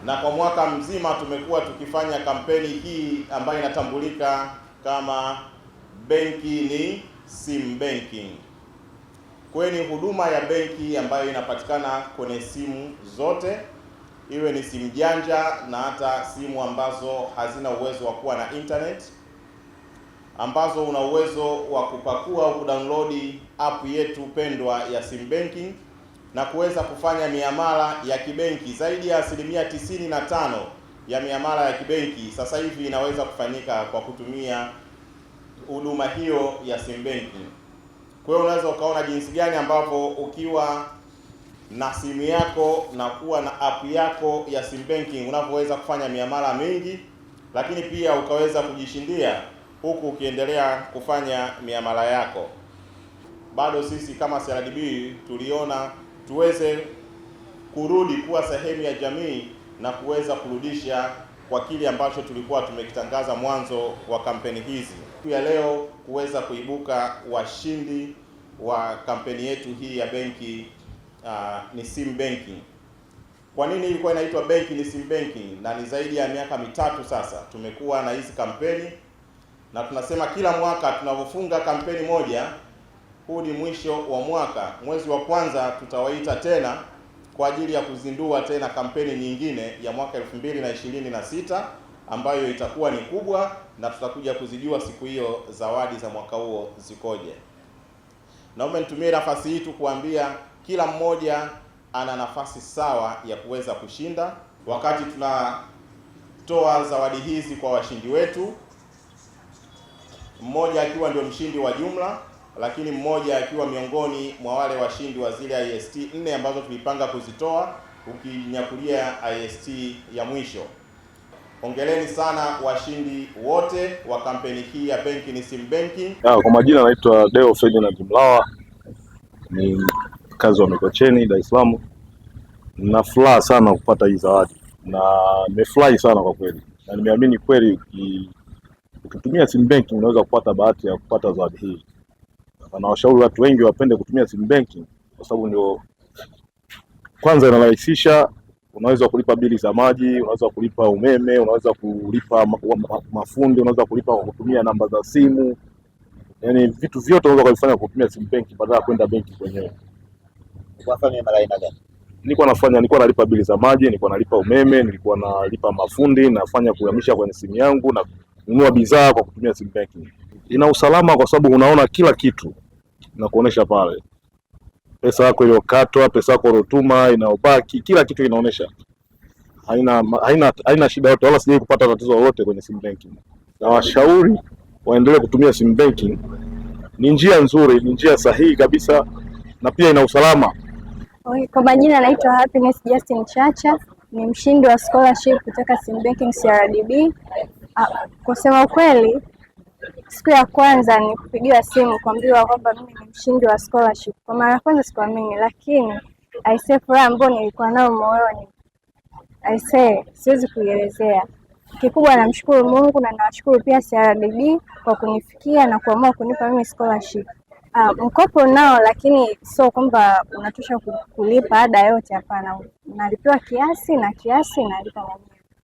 na kwa mwaka mzima tumekuwa tukifanya kampeni hii ambayo inatambulika kama benki ni sim banking. Kweni huduma ya benki ambayo inapatikana kwenye simu zote, iwe ni simu janja na hata simu ambazo hazina uwezo wa kuwa na internet, ambazo una uwezo wa kupakua au kudownload app yetu pendwa ya sim banking na kuweza kufanya miamala ya kibenki. Zaidi ya 95% ya miamala ya kibenki sasa hivi inaweza kufanyika kwa kutumia huduma hiyo ya sim banking. Kwa hiyo unaweza ukaona jinsi gani ambavyo ukiwa na simu yako na kuwa na app yako ya sim banking unavyoweza kufanya miamala mingi, lakini pia ukaweza kujishindia huku ukiendelea kufanya miamala yako. Bado sisi kama CRDB tuliona tuweze kurudi kuwa sehemu ya jamii na kuweza kurudisha kwa kile ambacho tulikuwa tumekitangaza mwanzo wa kampeni hizi. Ya leo kuweza kuibuka washindi wa kampeni yetu hii ya benki ni sim banking. Kwa nini ilikuwa inaitwa benki ni sim banking? Na ni zaidi ya miaka mitatu sasa tumekuwa na hizi kampeni, na tunasema kila mwaka tunavyofunga kampeni moja, huu ni mwisho wa mwaka, mwezi wa kwanza tutawaita tena kwa ajili ya kuzindua tena kampeni nyingine ya mwaka 2026 ambayo itakuwa ni kubwa, na tutakuja kuzijua siku hiyo zawadi za mwaka huo zikoje. Naomba nitumie nafasi hii tu kuambia kila mmoja ana nafasi sawa ya kuweza kushinda wakati tunatoa zawadi hizi kwa washindi wetu, mmoja akiwa ndio mshindi wa jumla, lakini mmoja akiwa miongoni mwa wale washindi wa zile IST 4 ambazo tulipanga kuzitoa, ukinyakulia IST ya mwisho. Hongereni sana washindi wote wa kampeni hii ya benki ni sim banking. Kwa majina naitwa Deo Ferdinand Mlawa, ni mkazi wa Mikocheni, Dar es Salaam. Na furaha sana kupata hii zawadi na nimefurahi sana kwa kweli, na nimeamini kweli ukitumia sim banking unaweza kupata bahati ya kupata zawadi hii. Na washauri watu wengi wapende kutumia sim banking kwa sababu ndio kwanza inarahisisha. Unaweza kulipa bili za maji, unaweza kulipa umeme, unaweza kulipa mafundi, unaweza kulipa kwa kutumia namba za simu. Yaani vitu vyote unaweza kufanya kwa kutumia sim banking badala ya kwenda benki kwenyewe. Unafanya mara aina gani? Nilikuwa nalipa bili za maji, nilikuwa nalipa umeme, nilikuwa nalipa mafundi, nafanya kuhamisha kwenye simu yangu na kununua bidhaa kwa kutumia sim banking. Ina usalama kwa sababu unaona kila kitu na kuonesha pale. Pesa yako iliyokatwa, pesa yako iliyotuma, inaobaki, kila kitu inaonesha. Haina shida yote, wala sijai kupata tatizo lolote kwenye sim banking. Na washauri waendelee kutumia sim banking. Ni njia nzuri, ni njia sahihi kabisa na pia ina usalama. Kwa majina naitwa Happiness Justin Chacha, ni mshindi wa scholarship kutoka sim banking CRDB. Kusema ukweli, siku ya kwanza ni kupigiwa simu kuambiwa kwamba mimi ni mshindi wa scholarship, kwa mara ya kwanza sikuamini, lakini aisee, furaha ambayo nilikuwa nayo moyoni aisee siwezi kuielezea. Kikubwa namshukuru Mungu na nawashukuru pia CRDB kwa kunifikia na kuamua kunipa mimi scholarship. Mkopo nao, lakini sio kwamba unatosha kulipa ada yote, hapana. Nalipiwa kiasi na nalipa mwenyewe.